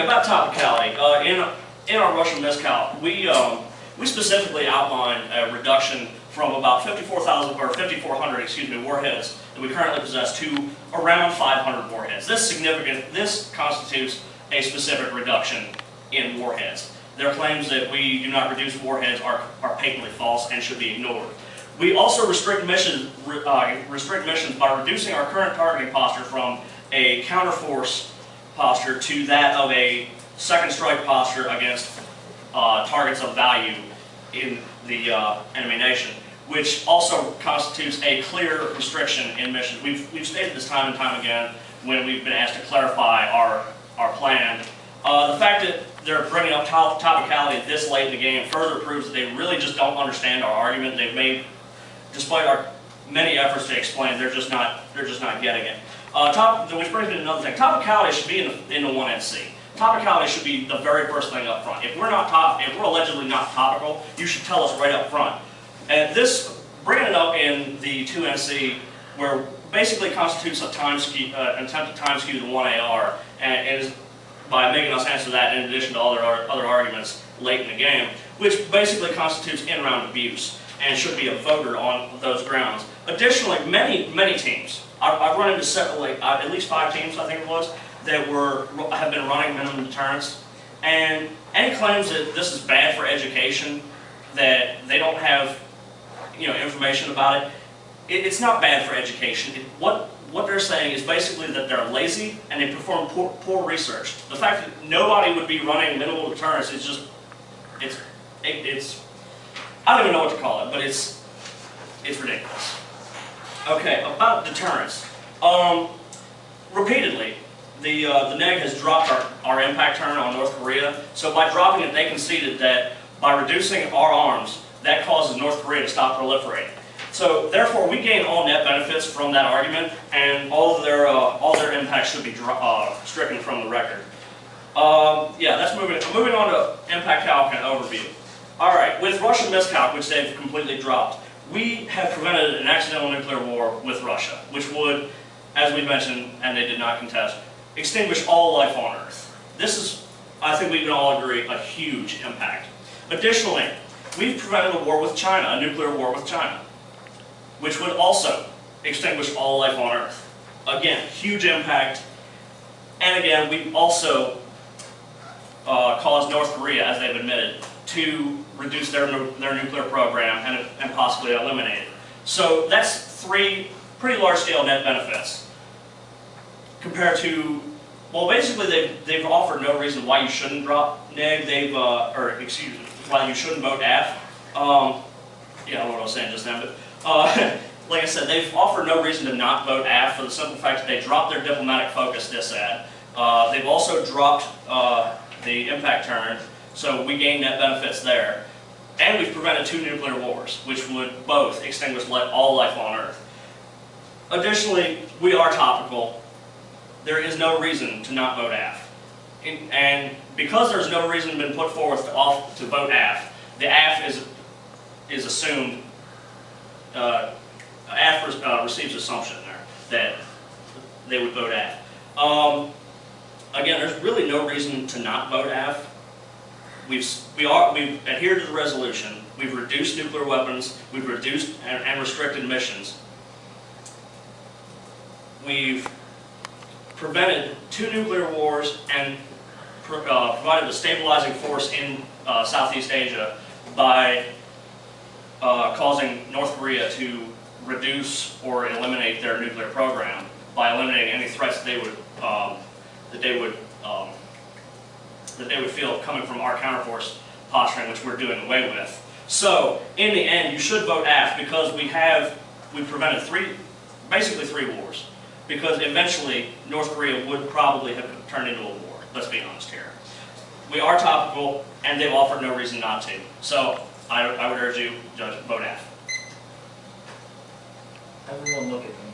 about topicality. In our Russian miscal, we specifically outline a reduction from about 5,400, excuse me, warheads that we currently possess to around 500 warheads. This constitutes a specific reduction in warheads. Their claims that we do not reduce warheads are patently false and should be ignored. We also restrict missions by reducing our current targeting posture from a counterforce posture to that of a second strike posture against targets of value in the enemy nation, which also constitutes a clear restriction in missions. We've stated this time and time again when we've been asked to clarify our plan. The fact that they're bringing up topicality this late in the game further proves that they really just don't understand our argument. They've made, despite our many efforts to explain, they're just not getting it. Which brings me to another thing. Topicality should be in the 1NC. Topicality should be the very first thing up front. If we're allegedly not topical, you should tell us right up front. And this, bringing it up in the 2NC, where basically constitutes a attempt to time skew the 1AR, and is by making us answer that in addition to other arguments late in the game, which basically constitutes in-round abuse and should be a voter on those grounds. Additionally, many teams, I've run into several, at least 5 teams I think it was, that have been running minimum deterrence, and any claims that this is bad for education, that they don't have information about it, it's not bad for education. What they're saying is basically that they're lazy and they perform poor research. The fact that nobody would be running minimal deterrence is just, it's I don't even know what to call it, but it's ridiculous. Okay, about deterrence. Repeatedly, the NEG has dropped our impact turn on North Korea. So by dropping it, they conceded that by reducing our arms, that causes North Korea to stop proliferating. So therefore, we gain all net benefits from that argument, and all their impacts should be stricken from the record. Yeah, that's moving on to impact calc and overview. All right, with Russian miscalc, which they've completely dropped, we have prevented an accidental nuclear war with Russia, which would, as we mentioned, and they did not contest, extinguish all life on Earth. This is, I think we can all agree, a huge impact. Additionally, we've prevented a war with China, a nuclear war with China, which would also extinguish all life on Earth. Again, huge impact. And again, we also caused North Korea, as they've admitted, to reduce their nuclear program and possibly eliminate it. So that's 3 pretty large-scale net benefits compared to, well, basically they've offered no reason why you shouldn't drop NEG. Why you shouldn't vote AF. Yeah, I don't know what I was saying just then, but like I said, they've offered no reason to not vote AF for the simple fact that they dropped their diplomatic focus disad. They've also dropped the impact turn, so we gain net benefits there. And we've prevented 2 nuclear wars, which would both extinguish all life on Earth. Additionally, we are topical. There is no reason to not vote AF. And because there's no reason been put forth to vote AF, the AF is assumed, AF receives assumption there that they would vote AF. Again, there's really no reason to not vote AF. We've adhered to the resolution. We've reduced nuclear weapons. We've reduced and restricted missions. We've prevented 2 nuclear wars and provided a stabilizing force in Southeast Asia by causing North Korea to reduce or eliminate their nuclear program by eliminating any threats that they would feel coming from our counterforce posturing, which we're doing away with. So in the end, you should vote AF because we've prevented basically 3 wars. Because eventually North Korea would probably have turned into a war. Let's be honest here. We are topical, and they've offered no reason not to. So I would urge you, Judge, vote AF. Everyone look at me.